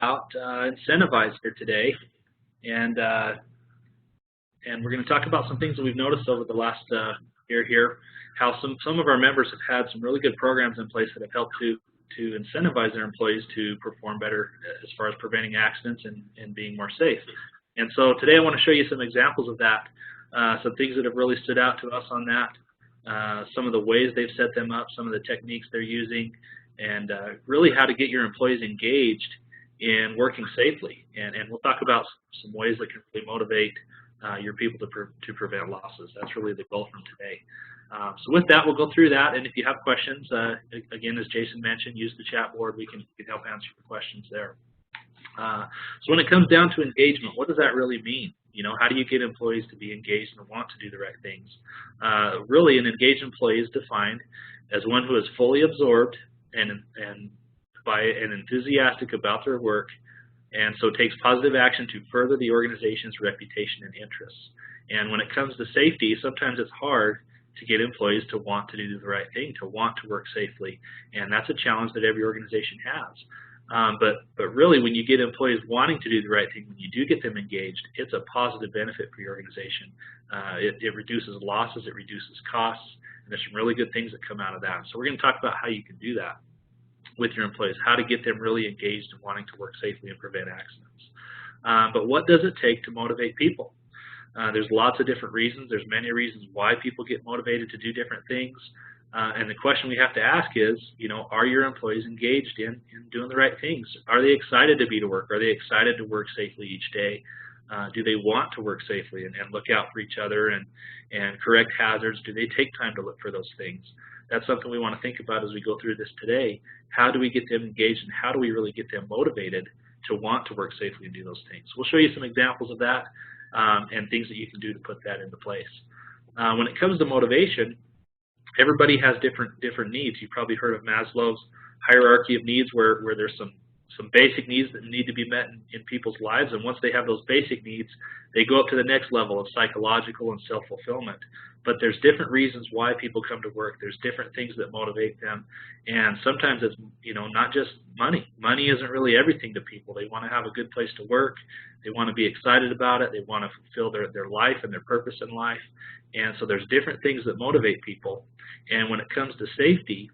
Incentivize here today, and we're going to talk about some things that we've noticed over the last year here, how some of our members have had some really good programs in place that have helped to incentivize their employees to perform better as far as preventing accidents and being more safe. And so today I want to show you some examples of that, some things that have really stood out to us on that, some of the ways they've set them up, some of the techniques they're using, and really how to get your employees engaged in working safely. And we'll talk about some ways that can really motivate your people to prevent losses. That's really the goal from today. So with that, we'll go through that, and if you have questions, again, as Jason mentioned, use the chat board. We can help answer your questions there. So when it comes down to engagement, what does that really mean? You know, how do you get employees to be engaged and want to do the right things? Really, an engaged employee is defined as one who is fully absorbed and enthusiastic about their work, and so takes positive action to further the organization's reputation and interests. And when it comes to safety, sometimes it's hard to get employees to want to do the right thing, to want to work safely, and that's a challenge that every organization has. But really, when you get employees wanting to do the right thing, when you do get them engaged, it's a positive benefit for your organization. It reduces losses, it reduces costs, and there's some really good things that come out of that. So we're going to talk about how you can do that with your employees, how to get them really engaged and wanting to work safely and prevent accidents. But what does it take to motivate people? There's lots of different reasons. There's many reasons why people get motivated to do different things. And the question we have to ask is, you know, are your employees engaged in doing the right things? Are they excited to be to work? Are they excited to work safely each day? Do they want to work safely and look out for each other and correct hazards? Do they take time to look for those things? That's something we want to think about as we go through this today. How do we get them engaged, and how do we really get them motivated to want to work safely and do those things? We'll show you some examples of that and things that you can do to put that into place. When it comes to motivation, everybody has different needs. You've probably heard of Maslow's hierarchy of needs, where there's some basic needs that need to be met in people's lives, and once they have those basic needs, they go up to the next level of psychological and self-fulfillment. But there's different reasons why people come to work. There's different things that motivate them, and sometimes it's, you know, not just money. Money isn't really everything to people. They want to have a good place to work. They want to be excited about it. They want to fulfill their life and their purpose in life. And so there's different things that motivate people. And when it comes to safety,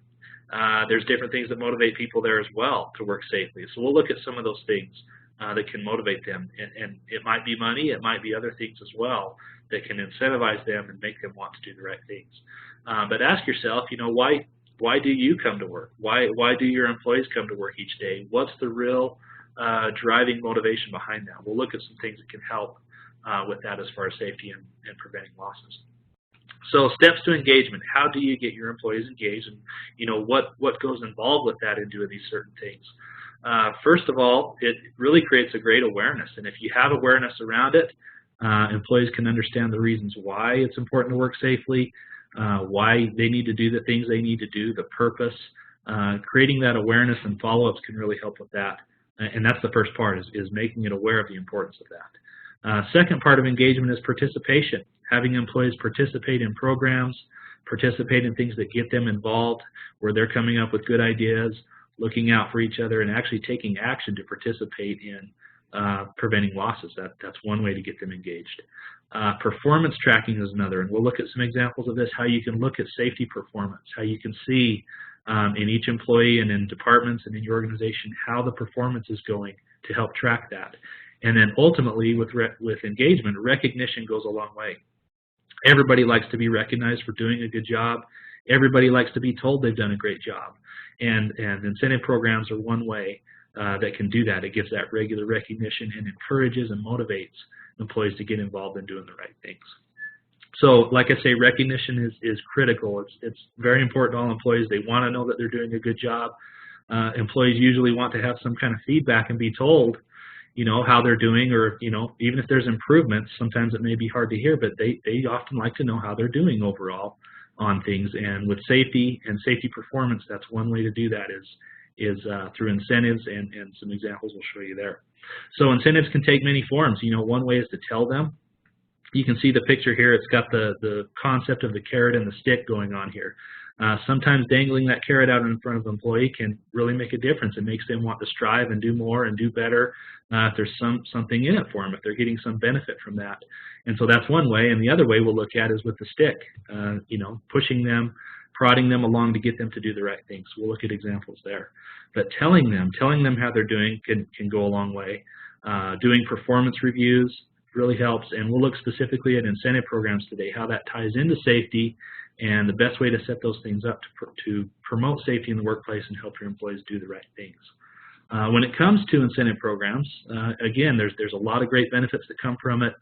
there's different things that motivate people there as well to work safely. So we'll look at some of those things that can motivate them. And it might be money, it might be other things as well that can incentivize them and make them want to do the right things. But ask yourself, you know, why do you come to work? Why do your employees come to work each day? What's the real driving motivation behind that? We'll look at some things that can help with that as far as safety and preventing losses. So steps to engagement. How do you get your employees engaged, and you know what goes involved with that in doing these certain things? First of all, it really creates a great awareness, and if you have awareness around it, employees can understand the reasons why it's important to work safely, why they need to do the things they need to do, the purpose. Creating that awareness and follow-ups can really help with that, and that's the first part, is making it aware of the importance of that. Second part of engagement is participation. Having employees participate in programs, participate in things that get them involved, where they're coming up with good ideas, looking out for each other, and actually taking action to participate in preventing losses. That's one way to get them engaged. Performance tracking is another, and we'll look at some examples of this, how you can look at safety performance, how you can see in each employee and in departments and in your organization how the performance is going to help track that. And then ultimately, with engagement, recognition goes a long way. Everybody likes to be recognized for doing a good job. Everybody likes to be told they've done a great job. And incentive programs are one way that can do that. It gives that regular recognition and encourages and motivates employees to get involved in doing the right things. So like I say, recognition is critical. It's very important to all employees. They want to know that they're doing a good job. Employees usually want to have some kind of feedback and be told, you know, how they're doing, or, you know, even if there's improvements, sometimes it may be hard to hear, but they often like to know how they're doing overall on things. And with safety and safety performance, that's one way to do that is through incentives, and some examples we'll show you there. So incentives can take many forms. You know, one way is to tell them. You can see the picture here. It's got the concept of the carrot and the stick going on here. Sometimes dangling that carrot out in front of an employee can really make a difference. It makes them want to strive and do more and do better if there's something in it for them, if they're getting some benefit from that. And so that's one way. And the other way we'll look at is with the stick, pushing them, prodding them along to get them to do the right things. We'll look at examples there. But telling them how they're doing can go a long way. Doing performance reviews really helps, and we'll look specifically at incentive programs today, how that ties into safety, and the best way to set those things up to promote safety in the workplace and help your employees do the right things. When it comes to incentive programs, again, there's a lot of great benefits that come from it,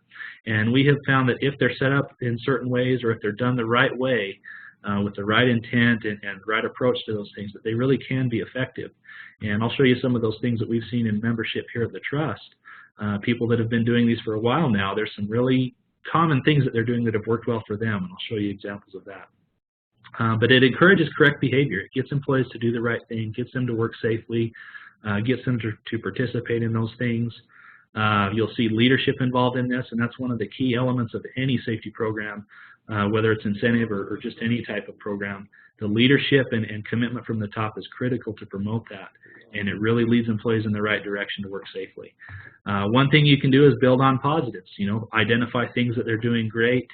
and we have found that if they're set up in certain ways or if they're done the right way, with the right intent and right approach to those things, that they really can be effective. And I'll show you some of those things that we've seen in membership here at the Trust. People that have been doing these for a while now, there's some really common things that they're doing that have worked well for them, and I'll show you examples of that. But it encourages correct behavior. It gets employees to do the right thing, gets them to work safely, gets them to participate in those things. You'll see leadership involved in this, and that's one of the key elements of any safety program, whether it's incentive or just any type of program. The leadership and commitment from the top is critical to promote that, and it really leads employees in the right direction to work safely. One thing you can do is build on positives. Identify things that they're doing great.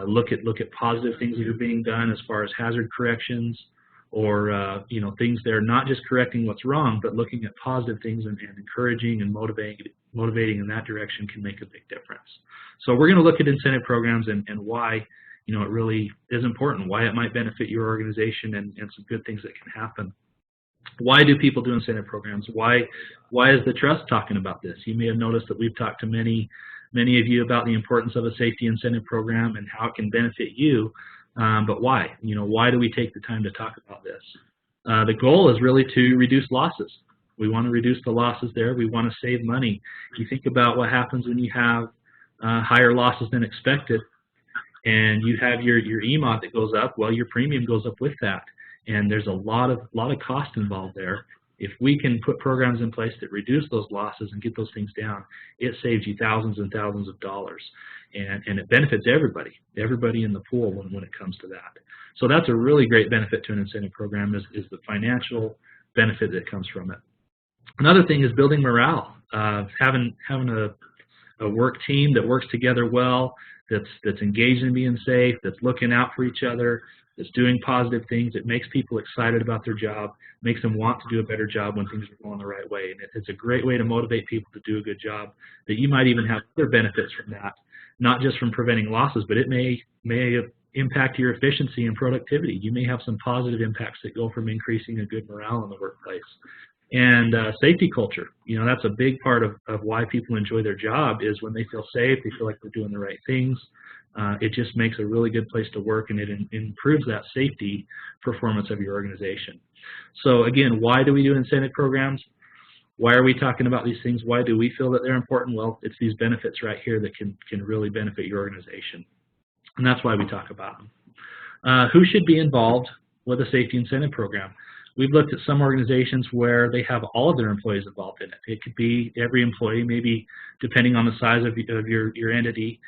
Look at positive things that are being done as far as hazard corrections, or things they're not just correcting what's wrong, but looking at positive things and encouraging and motivating in that direction can make a big difference. So we're going to look at incentive programs and why it really is important, why it might benefit your organization, and some good things that can happen. Why do people do incentive programs? Why is the Trust talking about this? You may have noticed that we've talked to many of you about the importance of a safety incentive program and how it can benefit you. But why? Why do we take the time to talk about this? The goal is really to reduce losses. We want to reduce the losses there. We want to save money. You think about what happens when you have higher losses than expected, and you have your EMOT that goes up. Well, your premium goes up with that, and there's a lot of cost involved there. If we can put programs in place that reduce those losses and get those things down, it saves you thousands and thousands of dollars, and it benefits everybody in the pool when it comes to that. So that's a really great benefit to an incentive program is the financial benefit that comes from it. Another thing is building morale, having a work team that works together well, that's engaged in being safe, that's looking out for each other, that's doing positive things. It makes people excited about their job, makes them want to do a better job when things are going the right way. And it's a great way to motivate people to do a good job, that you might even have other benefits from that, not just from preventing losses, but it may impact your efficiency and productivity. You may have some positive impacts that go from increasing a good morale in the workplace. And safety culture, that's a big part of why people enjoy their job, is when they feel safe, they feel like they're doing the right things. It just makes a really good place to work, and it improves that safety performance of your organization. So again, why do we do incentive programs? Why are we talking about these things? Why do we feel that they're important? Well, it's these benefits right here that can really benefit your organization, and that's why we talk about them. Who should be involved with a safety incentive program? We've looked at some organizations where they have all of their employees involved in it. It could be every employee, maybe depending on the size of your entity,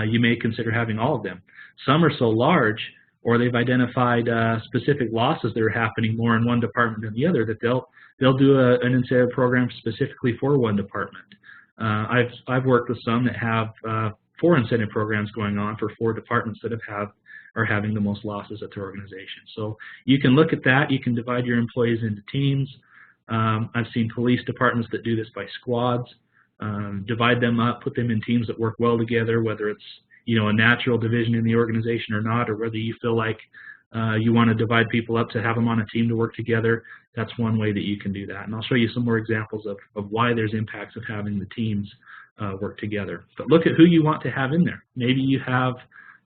you may consider having all of them. Some are so large, or they've identified specific losses that are happening more in one department than the other, that they'll do an incentive program specifically for one department. I've worked with some that have 4 incentive programs going on for 4 departments that are having the most losses at their organization. So you can look at that. You can divide your employees into teams. I've seen police departments that do this by squads. Divide them up, put them in teams that work well together, whether it's a natural division in the organization or not, or whether you feel like you want to divide people up to have them on a team to work together. That's one way that you can do that. And I'll show you some more examples of why there's impacts of having the teams work together. But look at who you want to have in there. Maybe you have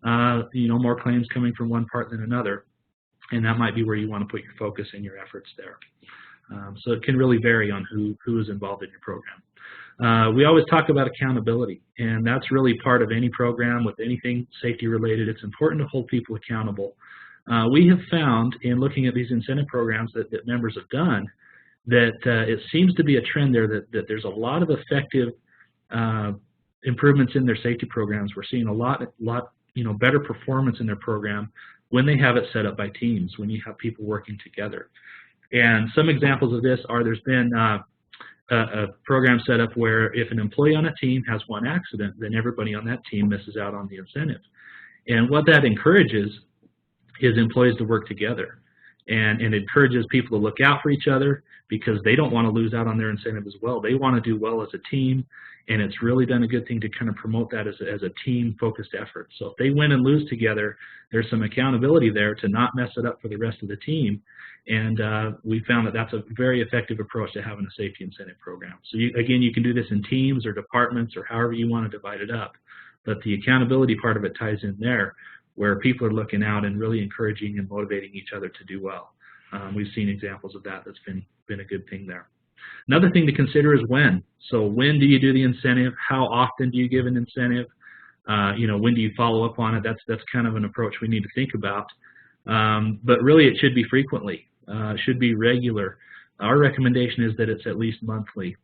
more claims coming from one part than another, and that might be where you want to put your focus and your efforts there. So it can really vary on who is involved in your program. We always talk about accountability, and that's really part of any program with anything safety related. It's important to hold people accountable. We have found in looking at these incentive programs that members have done that it seems to be a trend there that there's a lot of effective improvements in their safety programs. We're seeing a lot better performance in their program when they have it set up by teams, when you have people working together. And some examples of this are there's been a program set up where if an employee on a team has one accident, then everybody on that team misses out on the incentive. And what that encourages is employees to work together. And it encourages people to look out for each other because they don't want to lose out on their incentive as well. They want to do well as a team, and it's really done a good thing to kind of promote that as a team-focused effort. So if they win and lose together, there's some accountability there to not mess it up for the rest of the team. And we found that that's a very effective approach to having a safety incentive program. So again, you can do this in teams or departments or however you want to divide it up. But the accountability part of it ties in there, where people are looking out and really encouraging and motivating each other to do well. We've seen examples of that. That's been a good thing there. Another thing to consider is when. So when do you do the incentive? How often do you give an incentive? When do you follow up on it? That's kind of an approach we need to think about. But really, it should be frequently. It should be regular. Our recommendation is that it's at least monthly.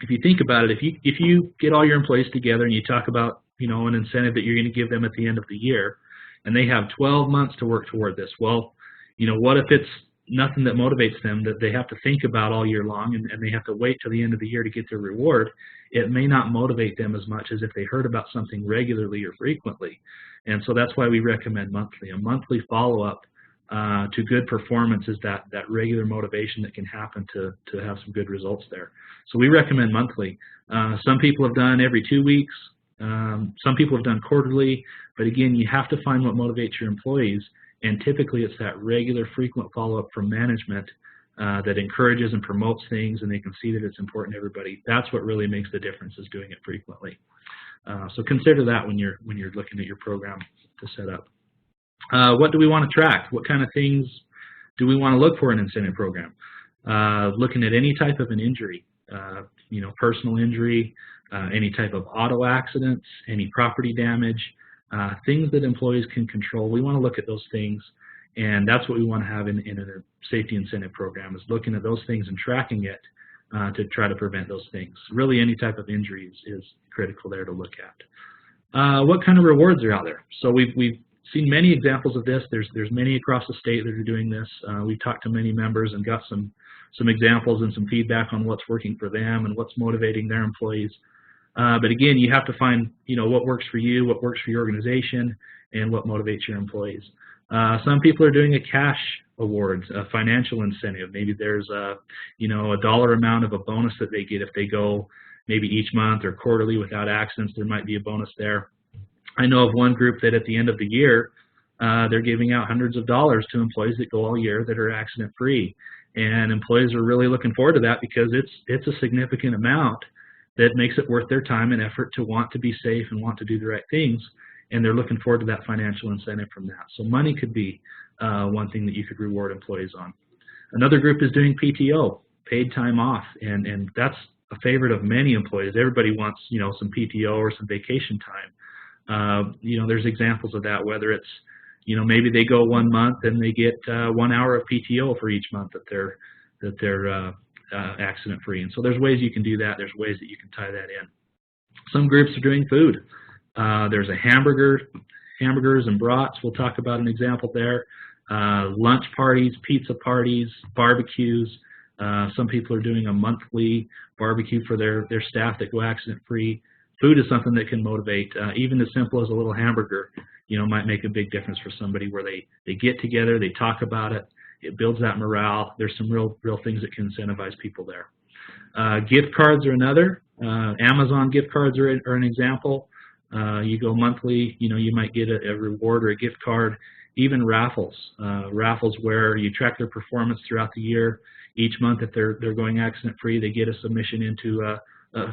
If you think about it, if you get all your employees together and you talk about an incentive that you're going to give them at the end of the year, and they have 12 months to work toward this, well, what if it's nothing that motivates them that they have to think about all year long and they have to wait till the end of the year to get their reward? It may not motivate them as much as if they heard about something regularly or frequently. And so that's why we recommend monthly. A monthly follow-up to good performance is that regular motivation that can happen to have some good results there. So we recommend monthly. Some people have done every 2 weeks. Some people have done quarterly. But again, you have to find what motivates your employees. And typically it's that regular, frequent follow-up from management that encourages and promotes things, and they can see that it's important to everybody. That's what really makes the difference, is doing it frequently. So consider that when you're looking at your program to set up. What do we want to track? What kind of things do we want to look for in an incentive program? Looking at any type of an injury, personal injury, any type of auto accidents, any property damage, things that employees can control. We want to look at those things, and that's what we want to have in a safety incentive program, is looking at those things and tracking it to try to prevent those things. Really, any type of injury is critical there to look at. What kind of rewards are out there? So we've seen many examples of this. There's many across the state that are doing this. We've talked to many members and got some examples and some feedback on what's working for them and what's motivating their employees. But again, you have to find what works for you, what works for your organization, and what motivates your employees. Some people are doing a cash award, a financial incentive. Maybe there's a dollar amount of a bonus that they get if they go maybe each month or quarterly without accidents. There might be a bonus there. I know of one group that at the end of the year, they're giving out hundreds of dollars to employees that go all year that are accident-free. And employees are really looking forward to that because it's a significant amount that makes it worth their time and effort to want to be safe and want to do the right things. And they're looking forward to that financial incentive from that. So money could be one thing that you could reward employees on. Another group is doing PTO, paid time off, and that's a favorite of many employees. Everybody wants some PTO or some vacation time. There's examples of that, whether it's maybe they go 1 month and they get 1 hour of PTO for each month that they're accident free. And so there's ways you can do that. There's ways that you can tie that in. Some groups are doing food. There's a hamburgers and brats. We'll talk about an example there. Lunch parties, pizza parties, barbecues. Some people are doing a monthly barbecue for their staff that go accident free. Food is something that can motivate. Even as simple as a little hamburger, might make a big difference for somebody, where they get together, they talk about it. It builds that morale. There's some real things that can incentivize people there. Gift cards are another. Amazon gift cards are an example. You go monthly, you might get a reward or a gift card. Even raffles. Raffles where you track their performance throughout the year. Each month, if they're going accident-free, they get a submission into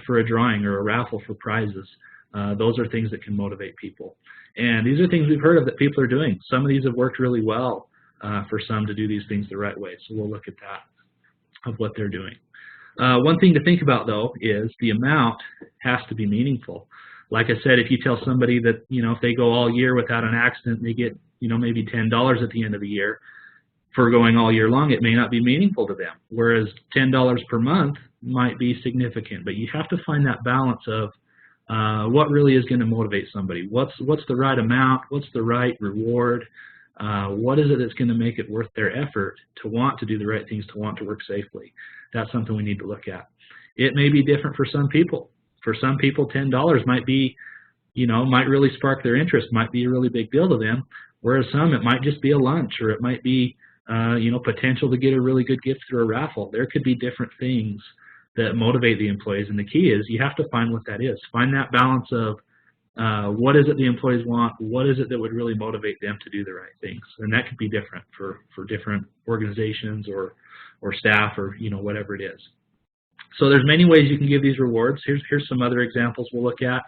for a drawing or a raffle for prizes. Those are things that can motivate people. And these are things we've heard of that people are doing. Some of these have worked really well for some to do these things the right way. So we'll look at that, of what they're doing. One thing to think about, though, is the amount has to be meaningful. Like I said, if you tell somebody that, if they go all year without an accident, they get, maybe $10 at the end of the year for going all year long, it may not be meaningful to them. Whereas $10 per month might be significant. But you have to find that balance of what really is going to motivate somebody. What's the right amount? What's the right reward? What is it that's going to make it worth their effort to want to do the right things, to want to work safely? That's something we need to look at. It may be different for some people. For some people, $10 might be, might really spark their interest, might be a really big deal to them. Whereas some, it might just be a lunch, or it might be, potential to get a really good gift through a raffle. There could be different things that motivate the employees, and the key is you have to find what that is. Find that balance of what is it the employees want, what is it that would really motivate them to do the right things, and that could be different for different organizations or staff or whatever it is. So there's many ways you can give these rewards. Here's some other examples we'll look at.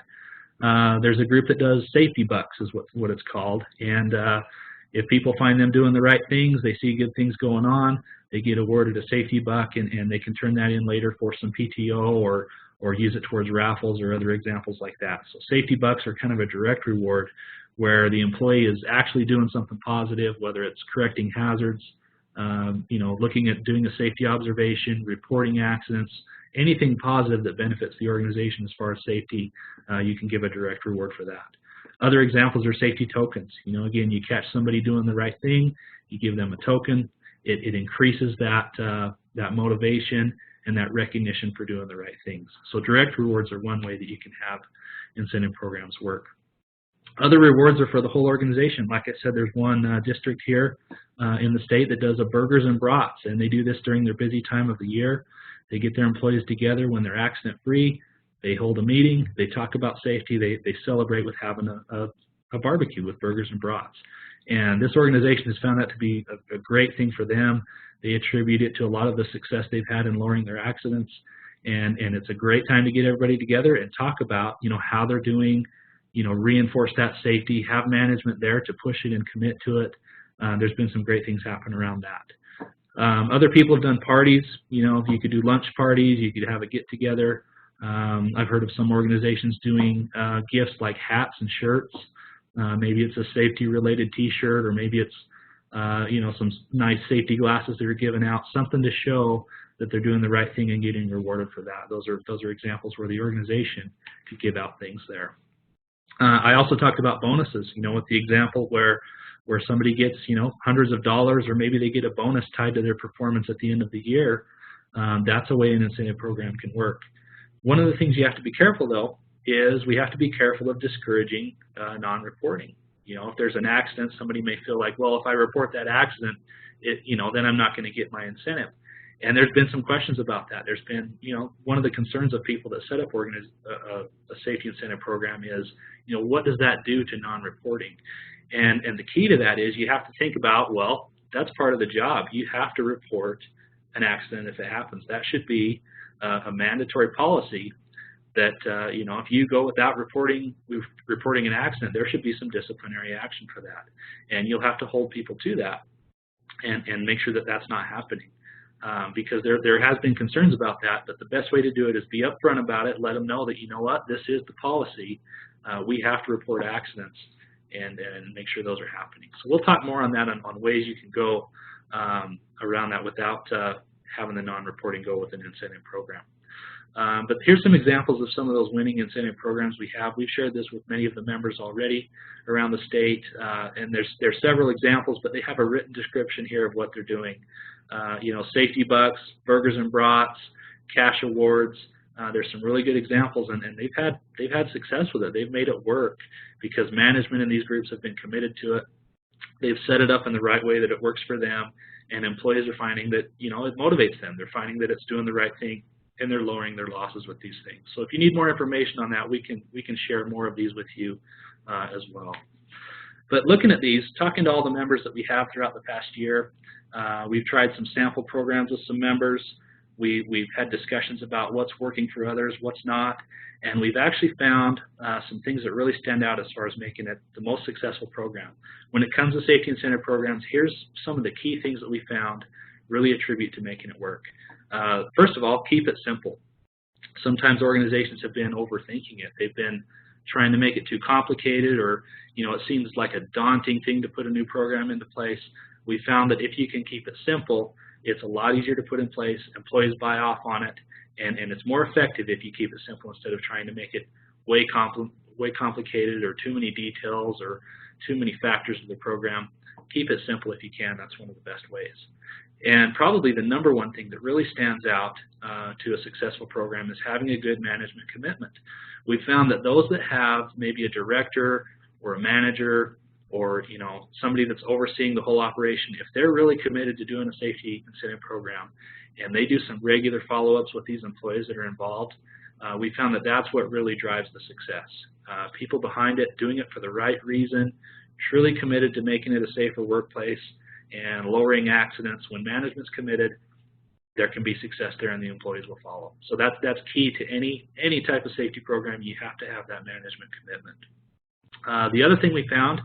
There's a group that does safety bucks, is what it's called, and if people find them doing the right things, they see good things going on, they get awarded a safety buck, and they can turn that in later for some PTO or use it towards raffles or other examples like that. So safety bucks are kind of a direct reward where the employee is actually doing something positive, whether it's correcting hazards, looking at doing a safety observation, reporting accidents, anything positive that benefits the organization as far as safety, you can give a direct reward for that. Other examples are safety tokens. Again, you catch somebody doing the right thing, you give them a token, it increases that motivation and that recognition for doing the right things. So direct rewards are one way that you can have incentive programs work. Other rewards are for the whole organization. Like I said, there's one district here in the state that does a burgers and brats, and they do this during their busy time of the year. They get their employees together when they're accident-free. They hold a meeting. They talk about safety. They celebrate with having a barbecue with burgers and brats. And this organization has found that to be a great thing for them. They attribute it to a lot of the success they've had in lowering their accidents. And it's a great time to get everybody together and talk about, how they're doing, reinforce that safety, have management there to push it and commit to it. There's been some great things happen around that. Other people have done parties. You could do lunch parties. You could have a get-together. I've heard of some organizations doing gifts like hats and shirts. Maybe it's a safety-related T-shirt, or maybe it's some nice safety glasses that are given out, something to show that they're doing the right thing and getting rewarded for that. Those are examples where the organization could give out things there. I also talked about bonuses, with the example where somebody gets, hundreds of dollars, or maybe they get a bonus tied to their performance at the end of the year. That's a way an incentive program can work. One of the things you have to be careful, though, is we have to be careful of discouraging non-reporting. If there's an accident, somebody may feel like, well, if I report that accident, then I'm not going to get my incentive. And there's been some questions about that. There's been, one of the concerns of people that set up a safety incentive program is, what does that do to non-reporting? And the key to that is you have to think about, well, that's part of the job. You have to report an accident if it happens. That should be a mandatory policy that, if you go without reporting an accident, there should be some disciplinary action for that. And you'll have to hold people to that and make sure that that's not happening. Because there has been concerns about that, but the best way to do it is be upfront about it, let them know that, this is the policy. We have to report accidents and make sure those are happening. So we'll talk more on that on ways you can go around that without having the non-reporting go with an incentive program. But here's some examples of some of those winning incentive programs we have. We've shared this with many of the members already around the state, and there's several examples, but they have a written description here of what they're doing. Safety bucks, burgers and brats, cash awards. There's some really good examples, and they've had success with it. They've made it work because management in these groups have been committed to it. They've set it up in the right way that it works for them, and employees are finding that it motivates them. They're finding that it's doing the right thing, and they're lowering their losses with these things. So if you need more information on that, we can share more of these with you as well. But looking at these, talking to all the members that we have throughout the past year, we've tried some sample programs with some members. We've had discussions about what's working for others, what's not, and we've actually found some things that really stand out as far as making it the most successful program. When it comes to safety incentive programs, here's some of the key things that we found really attribute to making it work. First of all, keep it simple. Sometimes organizations have been overthinking it. They've been trying to make it too complicated, or it seems like a daunting thing to put a new program into place. We found that if you can keep it simple, it's a lot easier to put in place. Employees buy off on it, and it's more effective if you keep it simple instead of trying to make it way complicated or too many details or too many factors of the program. keep it simple if you can. That's one of the best ways. And probably the number one thing that really stands out to a successful program is having a good management commitment. We've found that those that have maybe a director or a manager or somebody that's overseeing the whole operation, if they're really committed to doing a safety incentive program and they do some regular follow-ups with these employees that are involved, we found that that's what really drives the success. People behind it doing it for the right reason, truly committed to making it a safer workplace and lowering accidents. When management's committed, there can be success there and the employees will follow. So that's key to any type of safety program. You have to have that management commitment. The other thing we found,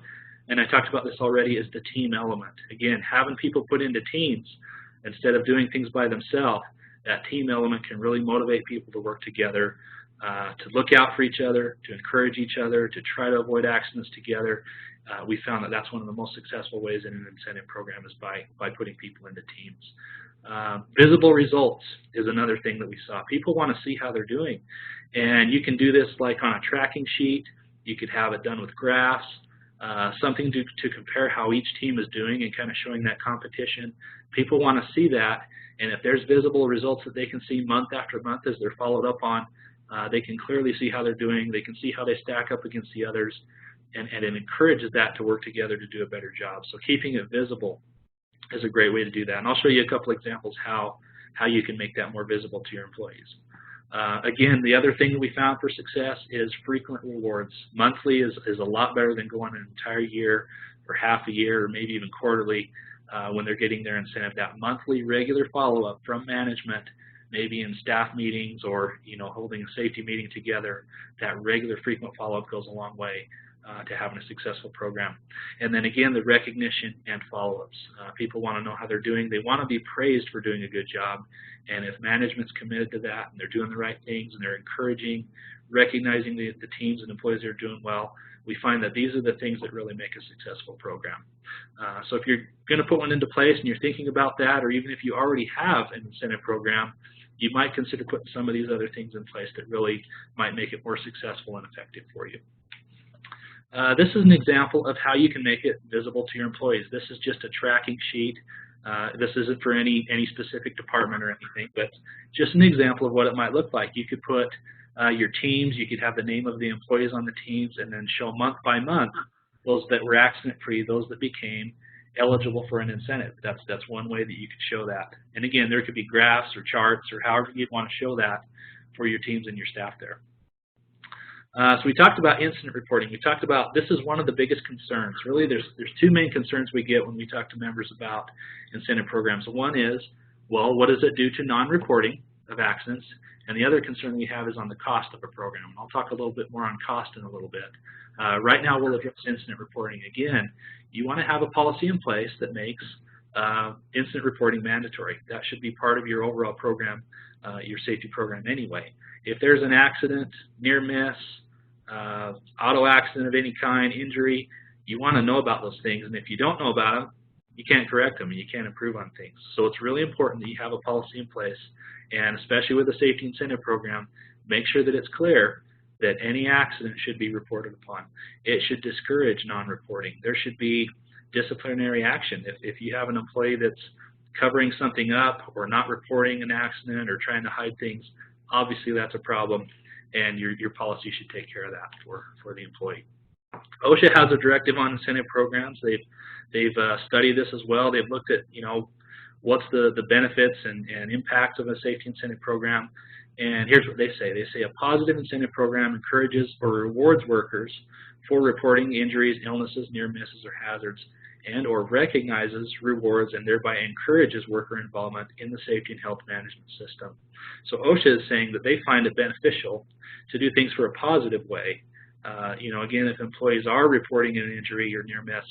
and I talked about this already, is the team element. Again, having people put into teams instead of doing things by themselves, that team element can really motivate people to work together, to look out for each other, to encourage each other, to try to avoid accidents together. We found that that's one of the most successful ways in an incentive program is by putting people into teams. Visible results is another thing that we saw. People want to see how they're doing. And you can do this like on a tracking sheet. You could have it done with graphs, something to compare how each team is doing and kind of showing that competition. People want to see that. And if there's visible results that they can see month after month as they're followed up on, they can clearly see how they're doing. They can see how they stack up against the others. And it encourages that to work together to do a better job. So keeping it visible is a great way to do that. And I'll show you a couple examples how you can make that more visible to your employees. Again, the other thing that we found for success is frequent rewards. Monthly is a lot better than going an entire year or half a year or maybe even quarterly when they're getting their incentive. That monthly regular follow-up from management, maybe in staff meetings or holding a safety meeting together, that regular frequent follow-up goes a long way to having a successful program. And then again, the recognition and follow-ups. People want to know how they're doing. They want to be praised for doing a good job. And if management's committed to that and they're doing the right things and they're encouraging, recognizing the teams and employees that are doing well, we find that these are the things that really make a successful program. So if you're going to put one into place and you're thinking about that, or even if you already have an incentive program, you might consider putting some of these other things in place that really might make it more successful and effective for you. This is an example of how you can make it visible to your employees. This is just a tracking sheet. This isn't for any specific department or anything, but just an example of what it might look like. You could put your teams, you could have the name of the employees on the teams, and then show month by month those that were accident-free, those that became eligible for an incentive. That's one way that you could show that. And again, there could be graphs or charts or however you'd want to show that for your teams and your staff there. So we talked about incident reporting. We talked about this is one of the biggest concerns. Really, there's two main concerns we get when we talk to members about incentive programs. One is, well, what does it do to non-reporting of accidents? And the other concern we have is on the cost of a program. And I'll talk a little bit more on cost in a little bit. Right now, we'll address incident reporting. Again, you want to have a policy in place that makes incident reporting mandatory. That should be part of your overall program, your safety program anyway. If there's an accident, near miss, auto accident of any kind, injury, you want to know about those things. And if you don't know about them, you can't correct them and you can't improve on things. So it's really important that you have a policy in place, and especially with a safety incentive program, make sure that it's clear that any accident should be reported upon. It should discourage non-reporting. There should be disciplinary action. If you have an employee that's covering something up or not reporting an accident or trying to hide things, obviously that's a problem, and your policy should take care of that for the employee. OSHA has a directive on incentive programs. They've studied this as well. They've looked at what's the benefits and impacts of a safety incentive program, and here's what they say. They say a positive incentive program encourages or rewards workers for reporting injuries, illnesses, near misses, or hazards, and or recognizes, rewards, and thereby encourages worker involvement in the safety and health management system. So OSHA is saying that they find it beneficial to do things for a positive way. Again, if employees are reporting an injury or near miss,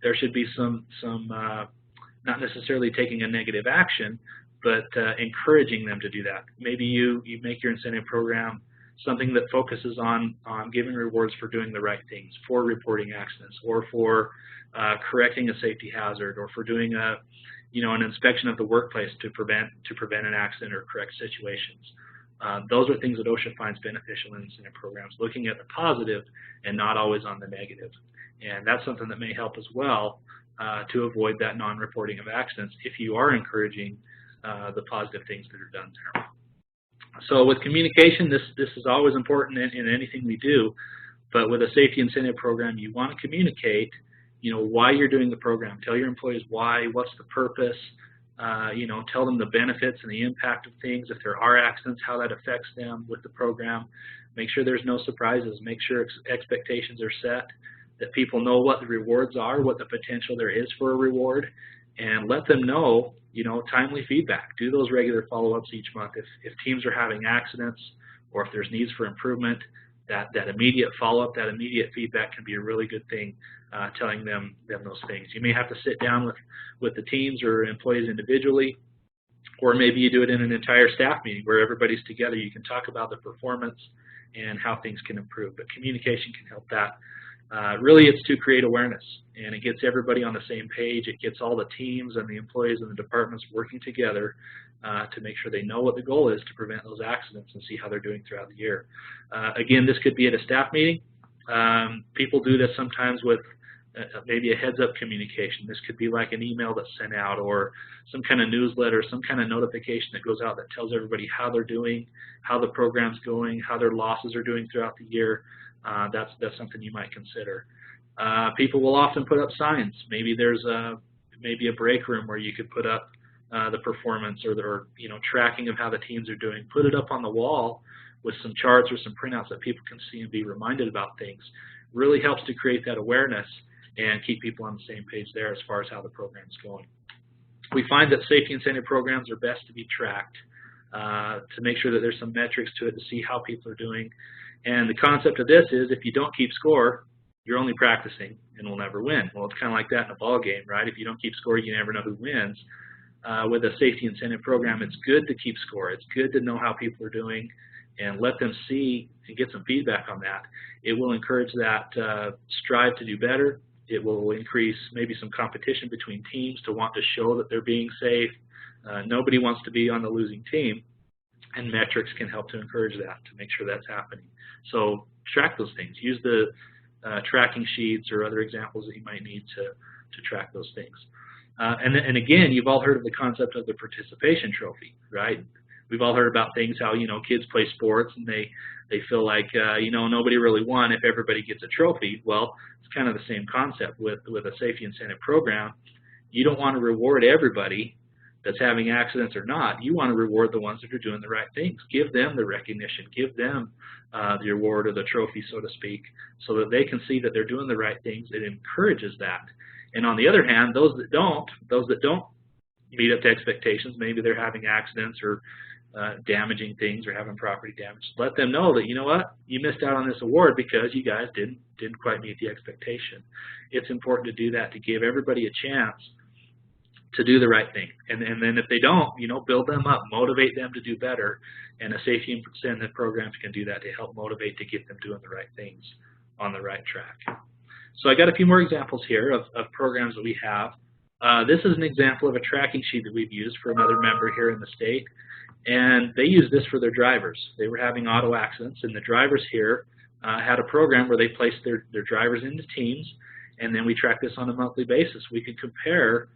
there should be some not necessarily taking a negative action, but encouraging them to do that. Maybe you make your incentive program something that focuses on giving rewards for doing the right things, for reporting accidents, or for correcting a safety hazard, or for doing an inspection of the workplace to prevent an accident or correct situations. Those are things that OSHA finds beneficial in incentive programs, looking at the positive and not always on the negative. And that's something that may help as well to avoid that non-reporting of accidents if you are encouraging the positive things that are done there. So with communication, this is always important in anything we do, but with a safety incentive program, you want to communicate, why you're doing the program. Tell your employees why, what's the purpose, tell them the benefits and the impact of things. If there are accidents, how that affects them with the program. Make sure there's no surprises. Make sure expectations are set, that people know what the rewards are, what the potential there is for a reward, and let them know, timely feedback. Do those regular follow-ups each month. If teams are having accidents or if there's needs for improvement, that immediate follow-up, that immediate feedback can be a really good thing, telling them those things. You may have to sit down with the teams or employees individually, or maybe you do it in an entire staff meeting where everybody's together. You can talk about the performance and how things can improve, but communication can help that. Really, it's to create awareness, and it gets everybody on the same page. It gets all the teams and the employees and the departments working together to make sure they know what the goal is to prevent those accidents and see how they're doing throughout the year. Again, this could be at a staff meeting. People do this sometimes with maybe a heads-up communication. This could be like an email that's sent out, or some kind of newsletter, some kind of notification that goes out that tells everybody how they're doing, how the program's going, how their losses are doing throughout the year. That's something you might consider. People will often put up signs. Maybe there's a break room where you could put up the performance or tracking of how the teams are doing. Put it up on the wall with some charts or some printouts that people can see and be reminded about things. Really helps to create that awareness and keep people on the same page there as far as how the program's going. We find that safety incentive programs are best to be tracked to make sure that there's some metrics to it to see how people are doing. And the concept of this is, if you don't keep score, you're only practicing and will never win. Well, it's kind of like that in a ball game, right? If you don't keep score, you never know who wins. With a safety incentive program, it's good to keep score. It's good to know how people are doing and let them see and get some feedback on that. It will encourage that strive to do better. It will increase maybe some competition between teams to want to show that they're being safe. Nobody wants to be on the losing team, and metrics can help to encourage that, to make sure that's happening. So track those things. Use the tracking sheets or other examples that you might need to track those things. And again, you've all heard of the concept of the participation trophy, right? We've all heard about things how, kids play sports and they feel like, nobody really won if everybody gets a trophy. Well, it's kind of the same concept with a safety incentive program. You don't want to reward everybody that's having accidents or not. You want to reward the ones that are doing the right things. Give them the recognition. Give them the award or the trophy, so to speak, so that they can see that they're doing the right things. It encourages that. And on the other hand, those that don't meet up to expectations, maybe they're having accidents or damaging things or having property damage, let them know that, you know what, you missed out on this award because you guys didn't quite meet the expectation. It's important to do that, to give everybody a chance to do the right thing. And then if they don't, build them up, motivate them to do better. And a safety incentive programs can do that to help motivate, to get them doing the right things on the right track. So I got a few more examples here of programs that we have. This is an example of a tracking sheet that we've used for another member here in the state. And they use this for their drivers. They were having auto accidents, and the drivers here had a program where they placed their drivers into teams, and then we track this on a monthly basis. We could compare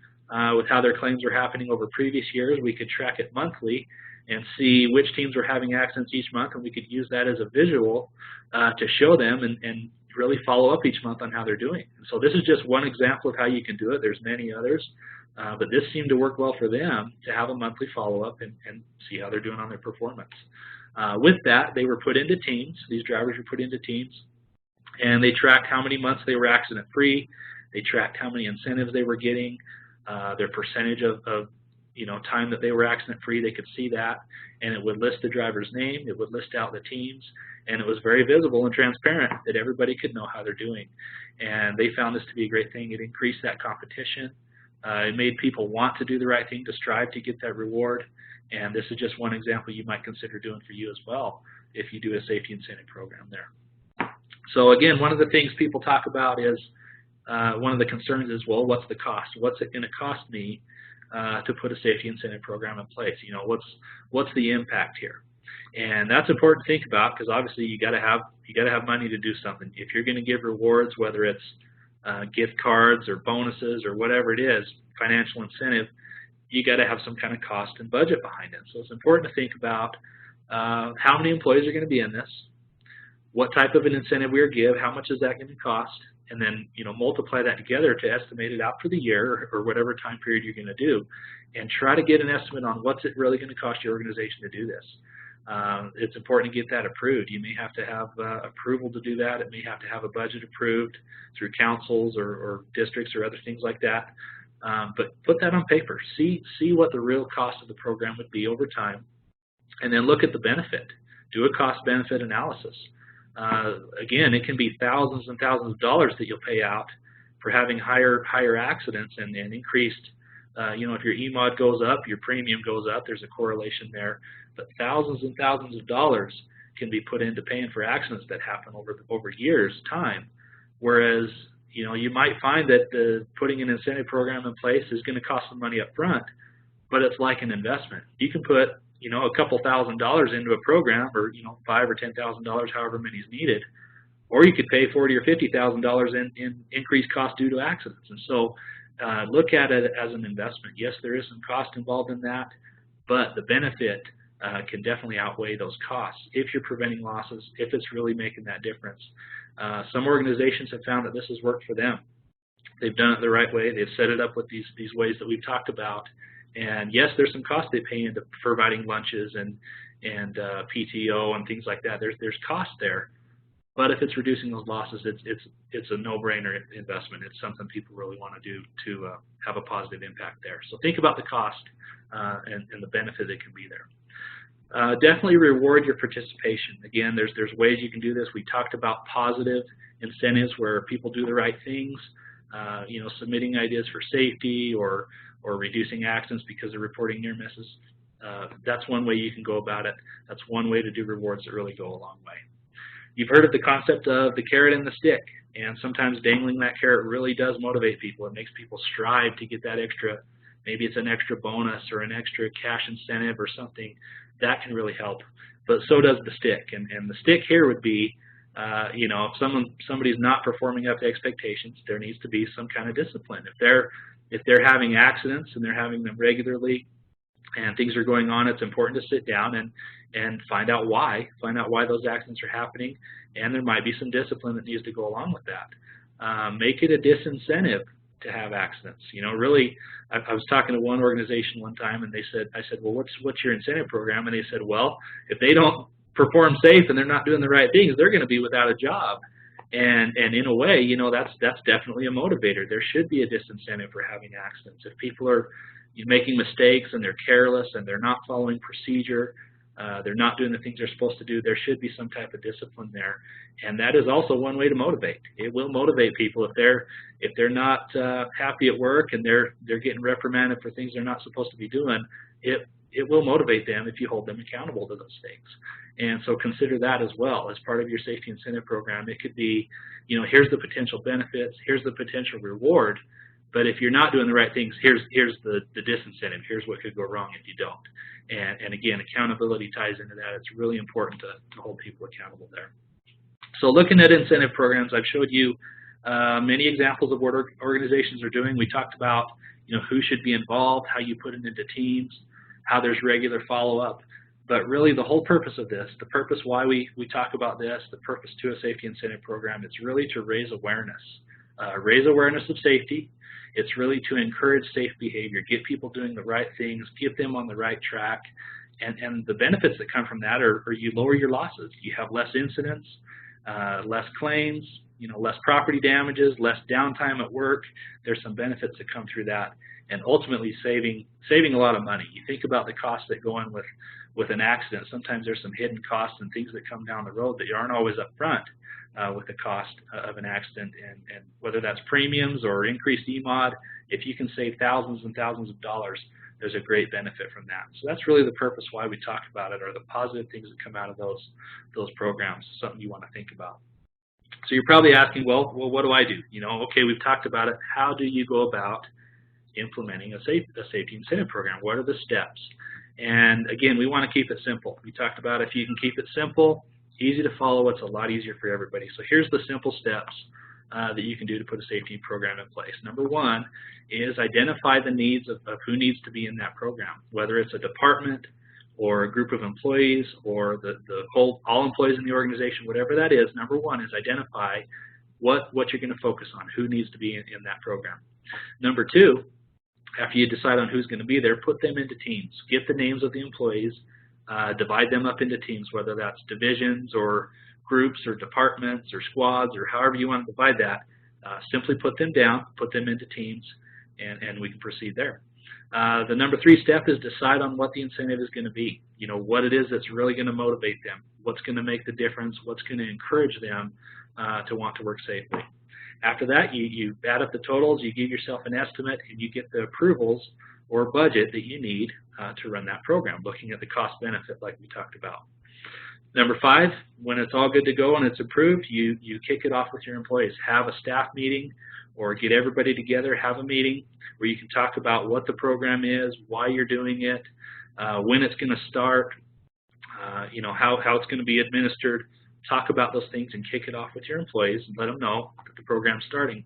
with how their claims were happening over previous years. We could track it monthly and see which teams were having accidents each month, and we could use that as a visual to show them and really follow up each month on how they're doing. And so this is just one example of how you can do it. There's many others, but this seemed to work well for them to have a monthly follow-up and see how they're doing on their performance. With that, they were put into teams. These drivers were put into teams, and they tracked how many months they were accident-free. They tracked how many incentives they were getting, their percentage of time that they were accident-free. They could see that, and it would list the driver's name. It would list out the teams, and it was very visible and transparent that everybody could know how they're doing. And they found this to be a great thing. It increased that competition. It made people want to do the right thing, to strive to get that reward. And this is just one example you might consider doing for you as well if you do a safety incentive program there. So again, one of the things people talk about is, one of the concerns is, well, what's the cost? What's it going to cost me to put a safety incentive program in place? What's the impact here? And that's important to think about because obviously you got to have money to do something. If you're going to give rewards, whether it's gift cards or bonuses or whatever it is, financial incentive, you got to have some kind of cost and budget behind it. So it's important to think about how many employees are going to be in this, what type of an incentive we are give, how much is that going to cost, and then multiply that together to estimate it out for the year or whatever time period you're going to do, and try to get an estimate on what's it really going to cost your organization to do this. It's important to get that approved. You may have to have approval to do that. It may have to have a budget approved through councils or districts or other things like that. But put that on paper. See what the real cost of the program would be over time, and then look at the benefit. Do a cost-benefit analysis. Again, it can be thousands and thousands of dollars that you'll pay out for having higher accidents and increased. If your EMOD goes up, your premium goes up. There's a correlation there. But thousands and thousands of dollars can be put into paying for accidents that happen over years' time. Whereas, you might find that putting an incentive program in place is going to cost some money up front, but it's like an investment. You can put, a couple $1,000s into a program, or $5,000 or $10,000, however many is needed, or you could pay $40,000 or $50,000 in increased cost due to accidents. And so, look at it as an investment. Yes, there is some cost involved in that, but the benefit can definitely outweigh those costs if you're preventing losses, if it's really making that difference. Some organizations have found that this has worked for them. They've done it the right way. They've set it up with these ways that we've talked about. And yes, there's some cost they pay into providing lunches and PTO and things like that. There's cost there. But if it's reducing those losses, it's a no-brainer investment. It's something people really want to do to have a positive impact there. So think about the cost and the benefit that can be there. Definitely reward your participation. Again, there's ways you can do this. We talked about positive incentives where people do the right things, submitting ideas for safety or reducing accidents because they're reporting near misses. That's one way you can go about it. That's one way to do rewards that really go a long way. You've heard of the concept of the carrot and the stick, and sometimes dangling that carrot really does motivate people. It makes people strive to get that extra, maybe it's an extra bonus or an extra cash incentive or something. That can really help, but so does the stick. And the stick here would be, if somebody's not performing up to expectations, there needs to be some kind of discipline. If they're having accidents and they're having them regularly, and things are going on, it's important to sit down and find out why those accidents are happening, and there might be some discipline that needs to go along with that. Make it a disincentive to have accidents. Really, I was talking to one organization one time, and I said, well, what's your incentive program? And they said, well, if they don't perform safe and they're not doing the right things, they're going to be without a job. And in a way, that's definitely a motivator. There should be a disincentive for having accidents. If people are making mistakes and they're careless and they're not following procedure, they're not doing the things they're supposed to do, there should be some type of discipline there. And that is also one way to motivate. It will motivate people if they're not happy at work and they're getting reprimanded for things they're not supposed to be doing. It will motivate them if you hold them accountable to those things. And so consider that as well as part of your safety incentive program. It could be, here's the potential benefits, here's the potential reward, but if you're not doing the right things, here's the disincentive. Here's what could go wrong if you don't. And again, accountability ties into that. It's really important to hold people accountable there. So looking at incentive programs, I've showed you many examples of what organizations are doing. We talked about who should be involved, how you put it into teams, how there's regular follow-up. But really the whole purpose of this, the purpose why we talk about this, the purpose to a safety incentive program, it's really to raise awareness of safety. It's really to encourage safe behavior, get people doing the right things, get them on the right track. And the benefits that come from that are you lower your losses. You have less incidents, less claims, less property damages, less downtime at work. There's some benefits that come through that, and ultimately saving a lot of money. You think about the costs that go in with an accident. Sometimes there's some hidden costs and things that come down the road that aren't always up front with the cost of an accident, and whether that's premiums or increased EMOD, if you can save thousands and thousands of dollars, there's a great benefit from that. So that's really the purpose why we talk about it, or the positive things that come out of those programs, something you want to think about. So you're probably asking, well, what do I do? Okay, we've talked about it. How do you go about implementing a safety incentive program? What are the steps? And again, we want to keep it simple. We talked about if you can keep it simple, easy to follow, it's a lot easier for everybody. So here's the simple steps that you can do to put a safety program in place. Number one is identify the needs of who needs to be in that program, whether it's a department or a group of employees or all employees in the organization, whatever that is. Number one is identify what you're going to focus on, who needs to be in that program. Number two, after you decide on who's going to be there, put them into teams. Get the names of the employees, divide them up into teams, whether that's divisions or groups or departments or squads or however you want to divide that. Simply put them down, put them into teams, and we can proceed there. The number three step is decide on what the incentive is going to be. You know, what it is that's really going to motivate them, what's going to make the difference, what's going to encourage them to want to work safely. After that, you add up the totals, you give yourself an estimate, and you get the approvals or budget that you need to run that program, looking at the cost benefit like we talked about. Number five, when it's all good to go and it's approved, you kick it off with your employees. Have a staff meeting or get everybody together, have a meeting where you can talk about what the program is, why you're doing it, when it's going to start, you know, how it's going to be administered. Talk about those things and kick it off with your employees and let them know that the program's starting.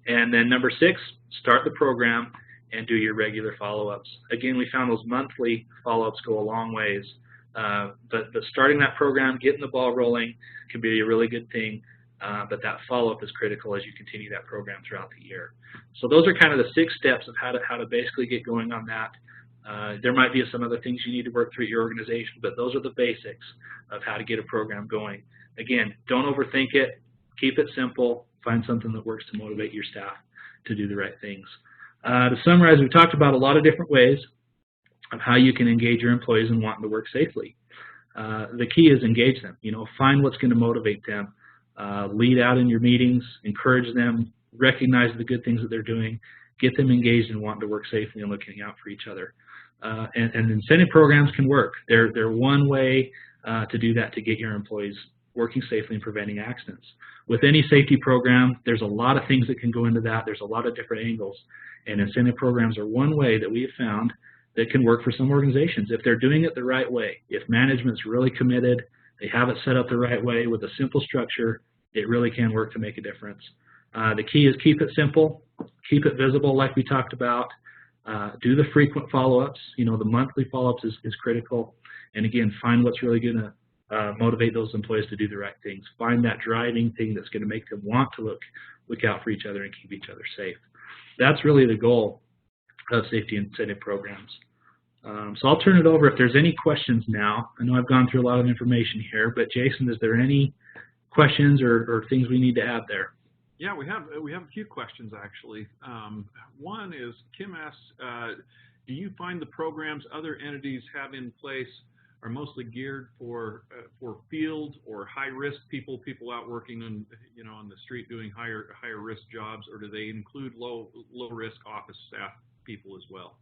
And then number six, start the program and do your regular follow-ups. Again, we found those monthly follow-ups go a long ways. But starting that program, getting the ball rolling can be a really good thing, but that follow-up is critical as you continue that program throughout the year. So those are kind of the 6 steps of how to basically get going on that. There might be some other things you need to work through your organization, but those are the basics of how to get a program going. Again, don't overthink it. Keep it simple. Find something that works to motivate your staff to do the right things. To summarize, we've talked about a lot of different ways of how you can engage your employees in wanting to work safely. The key is engage them. You know, find what's going to motivate them. Lead out in your meetings, encourage them, recognize the good things that they're doing, get them engaged in wanting to work safely and looking out for each other. And incentive programs can work. They're one way to do that, to get your employees working safely and preventing accidents. With any safety program, there's a lot of things that can go into that. There's a lot of different angles. And incentive programs are one way that we have found that can work for some organizations if they're doing it the right way. If management's really committed, they have it set up the right way with a simple structure, it really can work to make a difference. The key is keep it simple, keep it visible like we talked about, do the frequent follow-ups. You know, the monthly follow-ups is critical. And again, find what's really going to motivate those employees to do the right things. Find that driving thing that's going to make them want to look out for each other and keep each other safe. That's really the goal of safety incentive programs. So I'll turn it over if there's any questions now. I know I've gone through a lot of information here, but Jason, is there any questions or things we need to add there? Yeah, we have a few questions actually. One is, Kim asks, do you find the programs other entities have in place are mostly geared for field or high risk people out working on on the street doing higher risk jobs, or do they include low risk office staff people as well?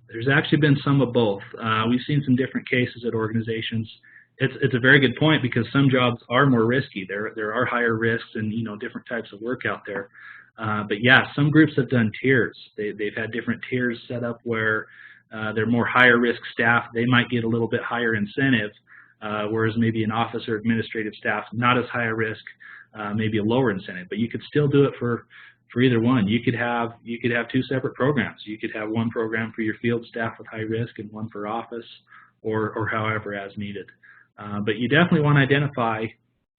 There's actually been some of both. We've seen some different cases at organizations. It's a very good point, because some jobs are more risky. There are higher risks and different types of work out there. But yeah, some groups have done tiers. They've had different tiers set up where they're more higher risk staff. They might get a little bit higher incentive, whereas maybe an office or administrative staff not as high a risk, maybe a lower incentive. But you could still do it for either one. You could have 2 separate programs. You could have one program for your field staff with high risk and one for office, or however as needed. But you definitely want to identify,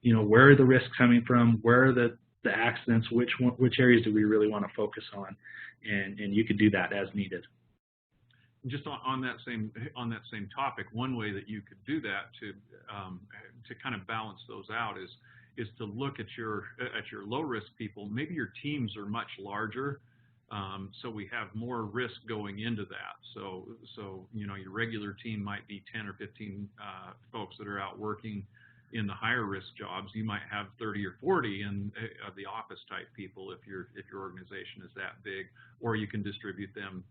where are the risks coming from, where are the accidents, which areas do we really want to focus on, and you could do that as needed. Just on that same topic, one way that you could do that to kind of balance those out is to look at your low risk people. Maybe your teams are much larger, so we have more risk going into that. So your regular team might be 10 or 15 folks that are out working in the higher risk jobs. You might have 30 or 40 in the office type people if your organization is that big, or you can distribute them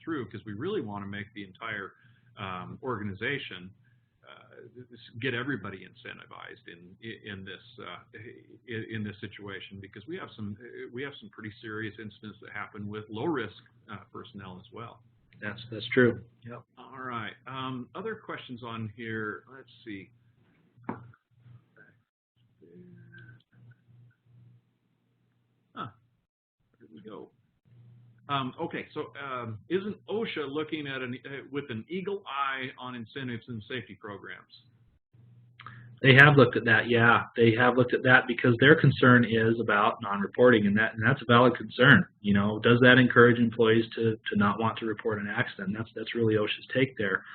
through, because we really want to make the entire organization get everybody incentivized in this situation, because we have some pretty serious incidents that happen with low risk personnel as well. That's true. Yep. All right. Other questions on here. Let's see. Huh, where did we go? Okay, so isn't OSHA looking at with an eagle eye on incentives and safety programs? They have looked at that, yeah. They have looked at that because their concern is about non-reporting, and that's a valid concern. You know, does that encourage employees to not want to report an accident? That's really OSHA's take there.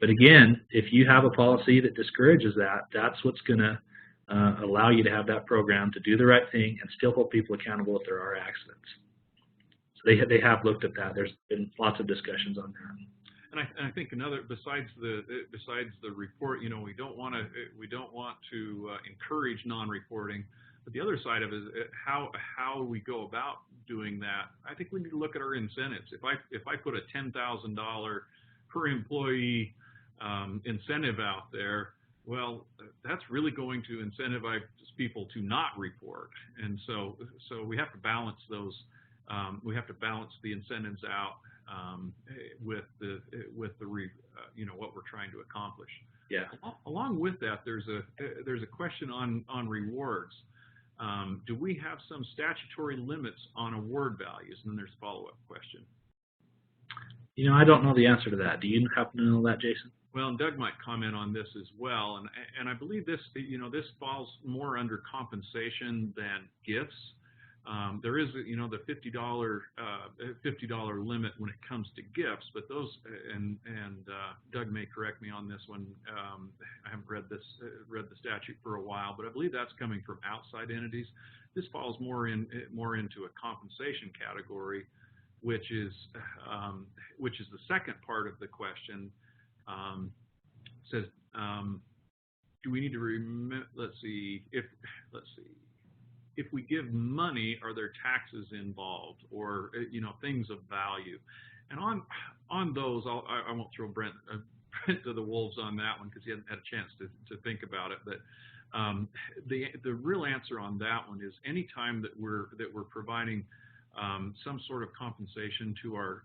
But again, if you have a policy that discourages that, that's what's going to allow you to have that program to do the right thing and still hold people accountable if there are accidents. So they have looked at that. There's been lots of discussions on that. And I think another besides the report, you know, we don't want to encourage non-reporting, but the other side of it is how we go about doing that. I think we need to look at our incentives. If I put a $10,000 per employee incentive out there, well, that's really going to incentivize people to not report, and so we have to balance those. We have to balance the incentives out with the you know, what we're trying to accomplish. Yeah. Along with that, there's a question on rewards. Do we have some statutory limits on award values? And then there's a follow-up question. You know, I don't know the answer to that. Do you happen to know that, Jason? Well, and Doug might comment on this as well. And I believe this, you know, this falls more under compensation than gifts. There is, you know, the $50 limit when it comes to gifts, but those, and Doug may correct me on this one. I haven't read the statute for a while, but I believe that's coming from outside entities. This falls more into a compensation category, which is the second part of the question. Says, do we need to remember? Let's see. If we give money, are there taxes involved, or, you know, things of value? And on those, I won't throw Brent to the wolves on that one because he hasn't had a chance to think about it. But the real answer on that one is any time that we're providing some sort of compensation to our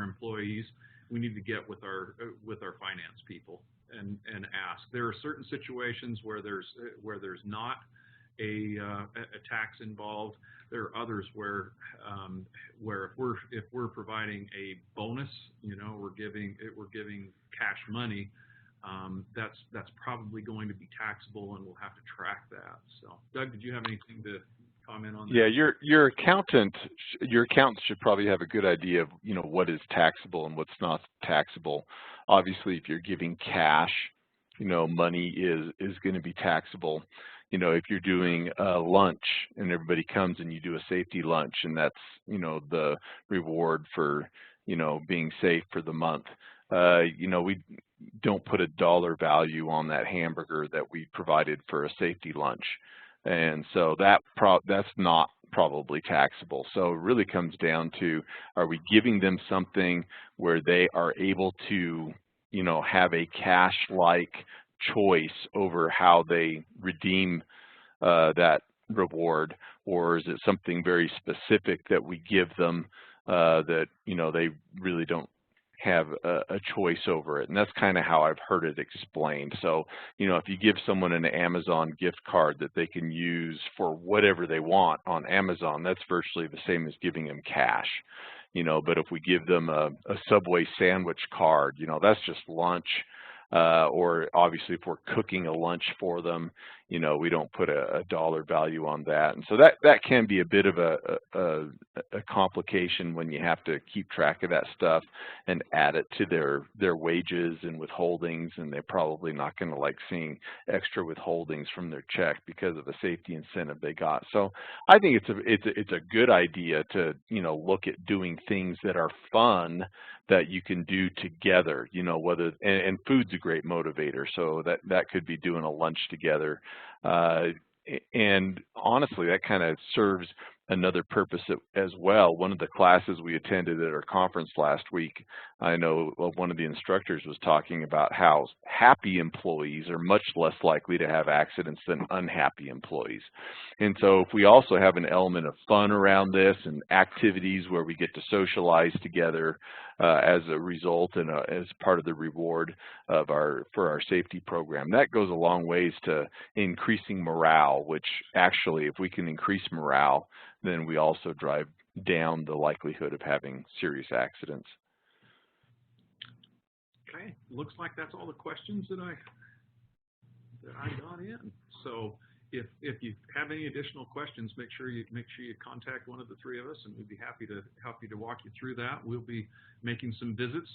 employees, we need to get with our finance people and ask. There are certain situations where there's not a tax involved. There are others where if we're providing a bonus, you know, we're giving cash money, that's probably going to be taxable, and we'll have to track that. So, Doug, did you have anything to comment on that? Yeah, your accountant should probably have a good idea of, you know, what is taxable and what's not taxable. Obviously, if you're giving cash, you know, money is going to be taxable. You know, if you're doing a lunch and everybody comes and you do a safety lunch, and that's, you know, the reward for, you know, being safe for the month, you know, we don't put a dollar value on that hamburger that we provided for a safety lunch. And so that's not probably taxable. So it really comes down to, are we giving them something where they are able to, you know, have a cash-like choice over how they redeem that reward, or is it something very specific that we give them that, you know, they really don't have a choice over it? And that's kind of how I've heard it explained. So, you know, if you give someone an Amazon gift card that they can use for whatever they want on Amazon, that's virtually the same as giving them cash. You know, but if we give them a Subway sandwich card, you know, that's just lunch. Or obviously if we're cooking a lunch for them, you know, we don't put a dollar value on that. And so that can be a bit of a complication when you have to keep track of that stuff and add it to their wages and withholdings, and they're probably not going to like seeing extra withholdings from their check because of a safety incentive they got. So I think it's a good idea to, you know, look at doing things that are fun that you can do together, you know, whether, and food's a great motivator, so that could be doing a lunch together. And honestly, that kind of serves another purpose as well. One of the classes we attended at our conference last week, I know one of the instructors was talking about how happy employees are much less likely to have accidents than unhappy employees. And so if we also have an element of fun around this and activities where we get to socialize together as a result and as part of the reward of for our safety program, that goes a long ways to increasing morale, which actually, if we can increase morale, then we also drive down the likelihood of having serious accidents. Okay, looks like that's all the questions that I got in. So if you have any additional questions, make sure you contact one of the three of us, and we'd be happy to help you to walk you through that. We'll be making some visits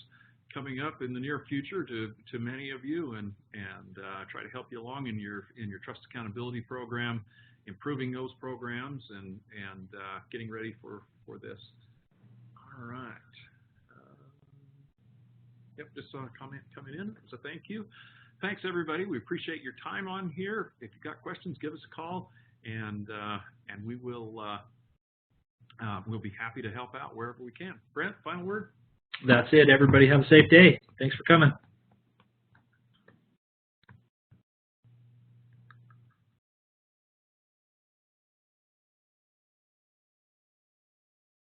coming up in the near future to many of you, and try to help you along in your trust accountability program, improving those programs, and getting ready for this. All right. Yep, just saw a comment coming in, so thank you. Thanks, everybody. We appreciate your time on here. If you've got questions, give us a call, and we will we'll be happy to help out wherever we can. Brent, final word? That's it. Everybody have a safe day. Thanks for coming.